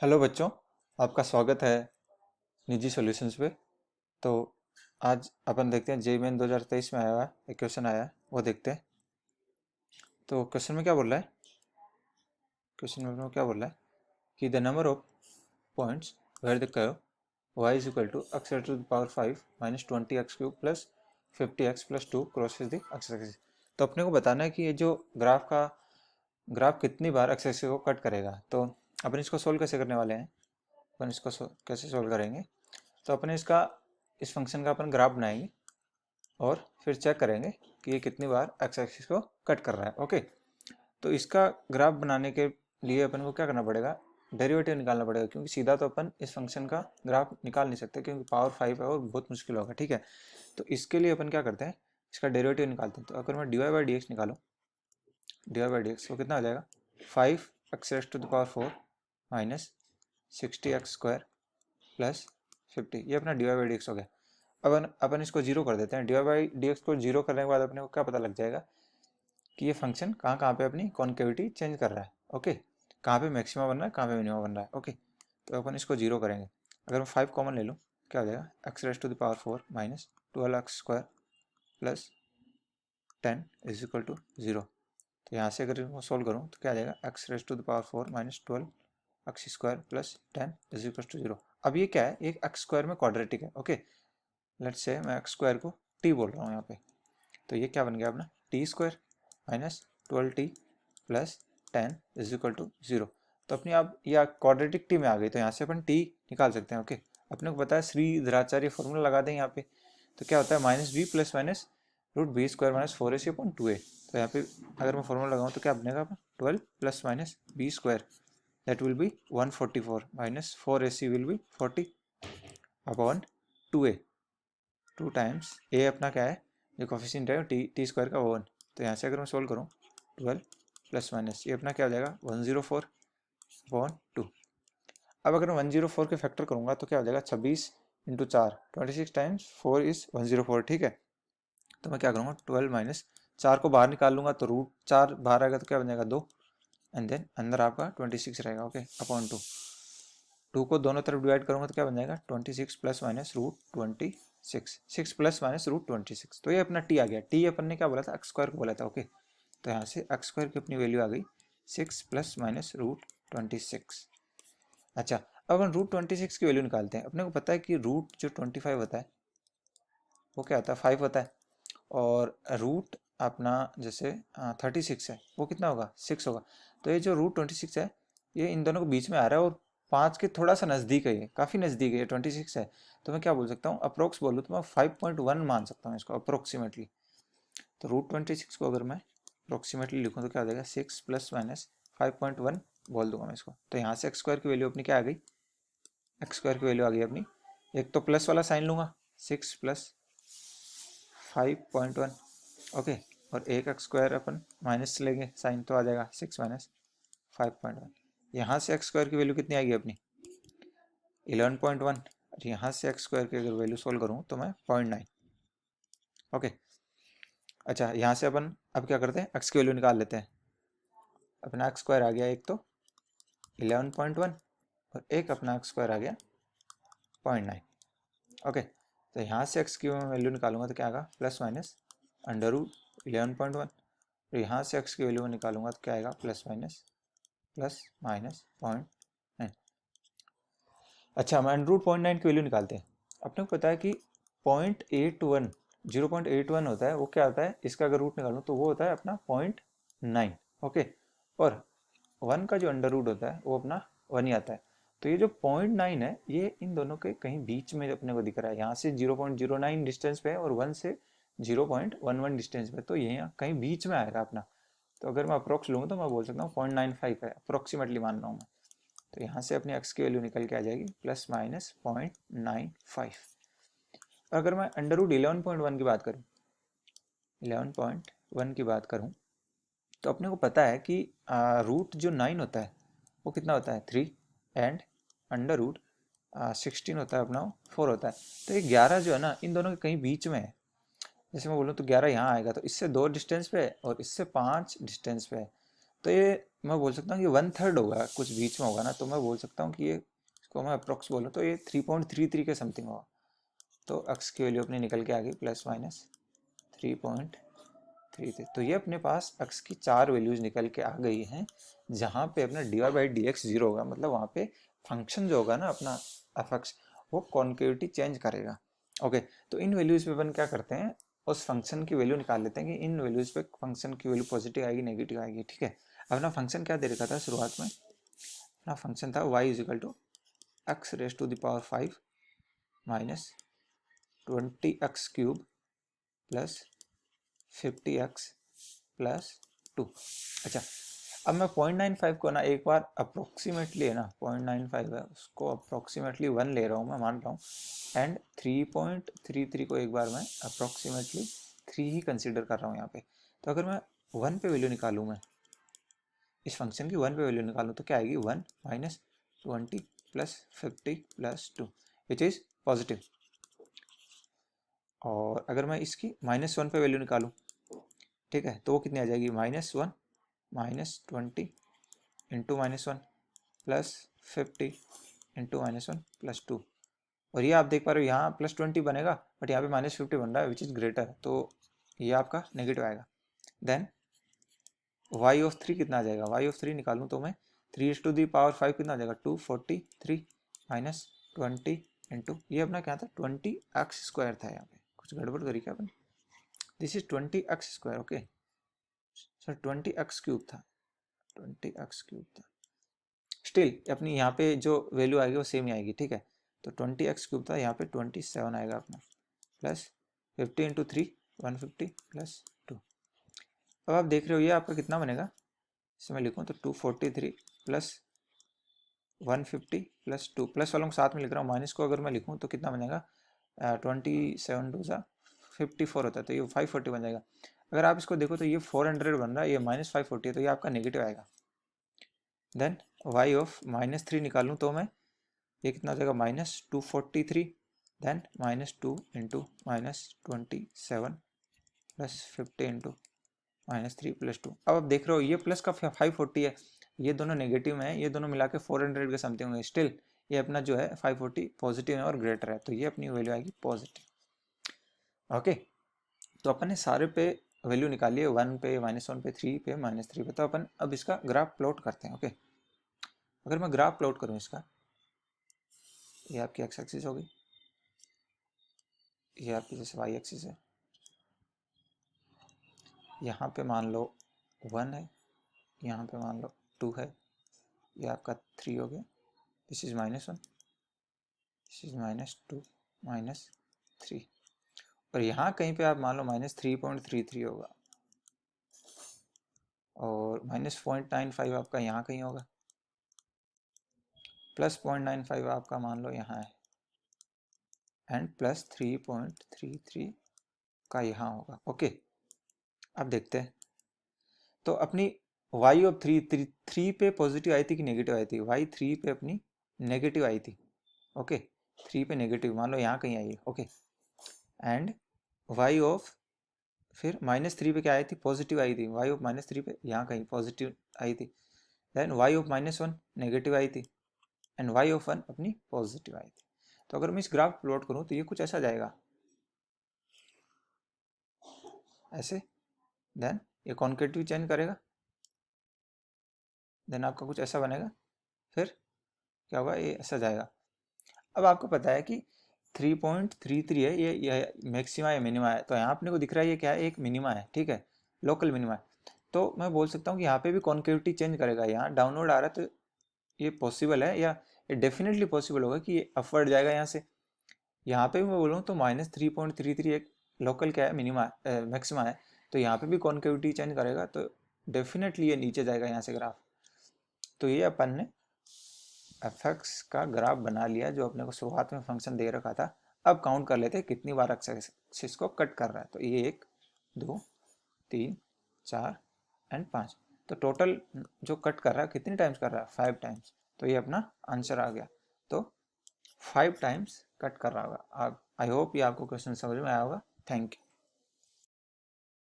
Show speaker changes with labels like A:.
A: Hello बच्चों, आपका स्वागत है निजी सॉल्यूशंस पे। तो आज अपन देखते हैं जेईई मेन 2023 में आया हुआ एक क्वेश्चन आया है, वो देखते हैं। तो क्वेश्चन में क्या बोल रहा है? क्वेश्चन में क्या बोल रहा है कि the number of points where the curve y is equal to x to the power 5 minus 20x cube plus 50x plus 2 crosses the x axis. तो अपने को बताना है कि ये जो ग्राफ कितनी बार एक्स एक्सिस को कट करेगा। तो अपन इसको सोल्व कैसे करने वाले हैं? अपन इसको कैसे सोल्व करेंगे? तो अपने इस फंक्शन का अपन ग्राफ बनाएंगे और फिर चेक करेंगे कि ये कितनी बार एक्स एक्सिस को कट कर रहा है। ओके, तो इसका ग्राफ बनाने के लिए अपन को क्या करना पड़ेगा? डेरिवेटिव निकालना पड़ेगा, क्योंकि सीधा तो अपन इस फंक्शन का ग्राफ निकाल नहीं सकते, क्योंकि पावर 5 है और बहुत मुश्किल होगा। ठीक है, तो इसके लिए अपन क्या करते हैं, इसका डेरिवेटिव निकालते हैं। तो अगर मैं D Y by D X निकालूँ, D Y by D X वो कितना आ जाएगा? 5x raised to the power 4 minus 60x square plus 50। ये अपना D Y by D X हो गया। अपन इसको जीरो कर देते हैं। D Y by D X को जीरो करने के बाद अपने को क्या पता लग जाएगा कि ये फंक्शन कहाँ कहाँ पे अपनी कॉन्केविटी चेंज कर रहा है। ओके, कहाँ पे मैक्सिमा बन रहा है, कहाँ पे मिनिमा बन रहा है। ओके, तो अपन इसको जीरो करेंगे। अगर मैं 5 कॉमन ले लूँ, क्या हो जाएगा? X raise to the power 4 minus 12x square plus 10 is equal to zero. तो यहाँ से अगर इसको सोल्व करूँ तो क्या आ जाएगा? X raise to the power 4 minus 12x square plus 10 is equal to zero. अब ये क्या है? एक एक्स स्क्वायर में क्वाड्रेटिक है। ओके, लेट्स से मैं एक्स स्क्वायर को टी बोल रहा हूँ यहाँ पे। तो ये क्या बन गया अपना? T square minus 12t plus 10 is equal to zero. तो अपनी आप या क्वाड्रेटिक टी में आ गई, तो यहाँ से अपन टी निकाल सकते हैं। ओके, अपने को पता है श्रीधराचार्य फॉर्मूला लगा दें यहाँ पे। तो क्या होता है? Minus B plus minus root B square minus 4ac upon 2a। तो यहाँ पे अगर मैं फॉर्मूला लगाऊँ तो क्या बनेगा? 12 plus minus B square, that will be 144 minus 4ac will be 40 upon 2a। 2 times A अपना क्या है, जो कोफिशिएंट है टी स्क्वायर का 1। तो यहाँ से अगर मैं सोल्व करूँ 12 प्लस माइनस ये अपना क्या हो जाएगा? 104 अपॉन 2। अब अगर मैं 104 के फैक्टर करूँगा तो क्या हो जाएगा? 26 इंटू 4 26 टाइम्स 4 इज 104। ठीक है, तो मैं क्या करूँगा? 12 माइनस 4 को बाहर निकाल लूँगा तो रूट 4 बाहर आएगा तो क्या बन जाएगा? 2 एंड देन अंदर आपका 26 रहेगा। Okay, upon 2। 2 को दोनों तरफ डिवाइड करूँगा तो क्या बन जाएगा? 26 plus minus root 26, 6 plus minus root 26। तो ये अपना टी आ गया। टी अपन ने क्या बोला था? एक्स स्क्वायर को बोला था। ओके, तो यहाँ से एक्स स्क्वायर की अपनी वैल्यू आ गई 6 प्लस माइनस रूट 26। अच्छा, अब अपन रूट 26 की वैल्यू निकालते हैं। अपने को पता है कि रूट जो 25 होता है वो क्या होता है? 5 होता है। और रूट अपना जैसे 36 है, वो कितना होगा? 6 होगा। तो ये जो रूट 26 है ये इन दोनों के बीच में आ रहा है और 5 के थोड़ा सा नज़दीक है, ये काफ़ी नज़दीक है। ये 26 है, तो मैं क्या बोल सकता हूँ? अप्रोक्स बोलूँ तो मैं 5.1 मान सकता हूँ इसको, अप्रोक्सीमेटली। तो रूट 26 को अगर मैं अप्रोक्सीमेटली लिखूँ तो क्या हो जाएगा? 6 प्लस माइनस 5.1 बोल दूंगा मैं इसको। तो यहाँ से एक्स स्क्वायर की वैल्यू अपनी क्या आ गई? एक्स स्क्वायर की वैल्यू आ गई अपनी, एक तो प्लस वाला साइन लूंगा, 6 प्लस 5.1। ओके, और एक एक्स स्क्वायर अपन माइनस लेंगे साइन तो आ जाएगा 6 माइनस 5.1। यहाँ से एक्स स्क्वायर की वैल्यू कितनी आएगी अपनी? 11.1। और यहाँ से एक्स स्क्वायर की अगर वैल्यू सोल्व करूँ तो मैं 0.9। ओके, अच्छा यहाँ से अपन अब क्या करते हैं? एक्स की वैल्यू निकाल लेते हैं। अपना एक्स स्क्वायर आ गया एक तो 11.1 और एक अपना एक्स स्क्वायर आ गया 0.9। ओके, तो यहाँ से एक्स की वैल्यू निकालूंगा तो क्या आएगा? Plus minus under root 11.1। और यहाँ से एक्स की वैल्यू में निकालूंगा तो क्या आएगा? Plus minus 0.9। अच्छा, हम अंडर रूट 0.9 की वैल्यू निकालते हैं। अपने को पता है कि 0.81 0.81 होता है, वो क्या होता है? इसका अगर रूट निकालूँ तो वो होता है अपना 0.9। ओके, और 1 का जो अंडर रूट होता है वो अपना 1 ही आता है। तो ये जो 0.9 है ये इन दोनों के कहीं बीच में अपने को दिख रहा है। यहाँ से 0.09 डिस्टेंस पे है और 1 से 0.11 डिस्टेंस पे, तो ये यहाँ कहीं बीच में आएगा अपना। तो अगर मैं अप्रोक्स लूँगा तो मैं बोल सकता हूँ 0.95 है, अप्रोक्सीमेटली मान रहा हूँ मैं। तो यहाँ से अपनी एक्स की वैल्यू निकल के आ जाएगी प्लस माइनस 0.95। अगर मैं अंडर रूट 11.1 की बात करूँ, 11.1 की बात करूँ तो अपने को पता है कि रूट जो 9 होता है वो कितना होता है? 3 एंड अंडर रूट 16 होता है अपना 4 होता है। तो ये 11 जो है ना इन दोनों के कहीं बीच में है। जैसे मैं बोलूँ तो 11 यहाँ आएगा तो इससे 2 डिस्टेंस पे है और इससे 5 डिस्टेंस पे है। तो ये मैं बोल सकता हूँ कि 1/3 होगा, कुछ बीच में होगा ना, तो मैं बोल सकता हूँ कि ये, इसको मैं अप्रोक्स बोलूँ तो ये 3.33 के समथिंग होगा। तो x की वैल्यू अपनी निकल के आ गई +/- 3.33। तो ये अपने पास x की 4 वैल्यूज निकल के आ गई हैं, जहाँ पे अपना dy/dx 0 होगा, मतलब वहाँ पे फंक्शन जो होगा ना अपना f(x), वो कॉन्केविटी चेंज करेगा। ओके, तो इन वैल्यूज पे अपन क्या करते हैं, उस फंक्शन की वैल्यू निकाल लेते हैं कि इन वैल्यूज पे फंक्शन की वैल्यू पॉजिटिव आएगी नेगेटिव आएगी। ठीक है, अपना फंक्शन क्या दे रखा था शुरुआत में, अपना फंक्शन था y = x⁵5 minus 20x³ plus 50x plus 2। अच्छा, अब मैं 0.95 को ना एक बार अप्रोक्सीमेटली है ना, 0.95 है उसको अप्रोक्सीमेटली 1 ले रहा हूँ, मैं मान रहा हूँ, एंड 3.33 को एक बार मैं अप्रोक्सीमेटली 3 ही कंसिडर कर रहा हूँ यहाँ पे। तो अगर मैं 1 पे वैल्यू निकालूँ, मैं इस फंक्शन की 1 पे वैल्यू निकालूँ तो क्या आएगी, 1 minus 20 plus 50 plus 2 which is positive. और अगर मैं इसकी -1 पे वैल्यू निकालूँ, ठीक है, तो वो कितनी आ जाएगी, -1 minus 20 into -1 plus 50 into -1 plus 2। और ये आप देख पा रहे हो यहाँ +20 बनेगा, बट यहाँ पे -50 बन रहा है विच इज़ ग्रेटर, तो ये आपका नेगेटिव आएगा। देन y(3) कितना आ जाएगा, y(3) निकालूँ तो मैं 3⁵5 कितना आ जाएगा, 243 माइनस 20 इंटू ये अपना क्या था 20x² था, यहाँ पे कुछ गड़बड़ करी क्या अपन, this is 20x²। Okay sir 20x³ था, 20x³ था, स्टिल अपनी यहाँ पे जो वैल्यू आएगी वो सेम ही आएगी। ठीक है, तो 20x³ था, यहाँ पे 27 आएगा अपना, प्लस 50 इंटू 3 150 प्लस 2। अब आप देख रहे हो ये आपका कितना बनेगा, इसे मैं लिखूँ तो 243 प्लस 150 प्लस 2, प्लस वालों को साथ में लिख रहा हूँ, माइनस को अगर मैं लिखूँ तो कितना बनेगा, 27×2 = 54 होता है, तो ये 540 बन जाएगा। अगर आप इसको देखो तो ये 400 बन रहा है, ये -540 है, तो ये आपका नेगेटिव आएगा। देन y(-3) निकालूँ तो मैं ये कितना हो जाएगा, -243, then -2 into -27 plus 50 into -3 plus 2। अब आप देख रहे हो ये प्लस का 540 है, ये दोनों नेगेटिव में है, ये दोनों मिला के 400 के समथिंग है, स्टिल ये अपना जो है 540 पॉजिटिव है और ग्रेटर है, तो ये अपनी वैल्यू आएगी पॉजिटिव। ओके, तो अपन ने सारे पे वैल्यू निकाली है, 1 पे, -1 पे, 3 पे, -3 पे। तो अपन अब इसका ग्राफ प्लॉट करते हैं। ओके, अगर मैं ग्राफ प्लॉट करूँ इसका, ये आपकी एक्स एक्सिस होगी, ये आपकी जैसे वाई एक्सिस है, यहाँ पे मान लो 1 है, यहाँ पे मान लो 2 है, ये आपका 3 हो गया, दिस इज -1, दिस इज -2 -3, और यहाँ कहीं पे आप मान लो -3.33 होगा, और -0.95 आपका यहाँ कहीं होगा, +0.95 आपका मान लो यहाँ है, एंड +3.33 का यहाँ होगा। ओके, अब देखते हैं, तो अपनी y(3) पे पॉजिटिव आई थी कि नेगेटिव आई थी, y(3) पे अपनी नेगेटिव आई थी। ओके, 3 पे नेगेटिव मान लो यहाँ कहीं आई है। ओके, एंड फिर -3 पे क्या आई थी, पॉजिटिव आई थी, y(-3) पे यहाँ कहीं पॉजिटिव आई थी, देन y(-1) नेगेटिव आई थी, एंड y(1) अपनी पॉजिटिव आई थी। तो अगर मैं इस ग्राफ प्लॉट करूँ तो ये कुछ ऐसा जाएगा, ऐसे, देन ये कॉन्केटिव चेंज करेगा, देन आपका कुछ ऐसा बनेगा, फिर क्या होगा, ये ऐसा जाएगा। अब आपको पता है कि 3.33 है, ये मैक्सिमा या मिनिमा है, तो यहाँ अपने को दिख रहा है ये क्या है, एक मिनिमा है। ठीक है, लोकल मिनिमा है, तो मैं बोल सकता हूँ कि यहाँ पे भी कॉन्केविटी चेंज करेगा, यहाँ डाउनवर्ड आ रहा है, तो ये पॉसिबल है, या ये डेफिनेटली पॉसिबल होगा कि ये अपवर्ड जाएगा यहाँ से। यहाँ पे भी मैं बोलूँ तो -3.33 एक लोकल क्या है, मिनिमा मैक्सिमा है, तो यहाँ पे भी कॉन्केविटी चेंज करेगा, तो डेफिनेटली ये नीचे जाएगा यहाँ से ग्राफ। तो ये अपन ने एफ(x) का ग्राफ बना लिया, जो अपने को शुरुआत में फंक्शन दे रखा था। अब काउंट कर लेते हैं कितनी बार एक्सिस को कट कर रहा है, तो ये 1 2 3 4 एंड 5, तो टोटल जो कट कर रहा है कितनी टाइम्स कर रहा है, 5 टाइम्स, तो ये अपना आंसर आ गया। तो 5 टाइम्स कट कर रहा होगा। आप, आई होप ये आपको क्वेश्चन समझ में आया होगा। Thank you.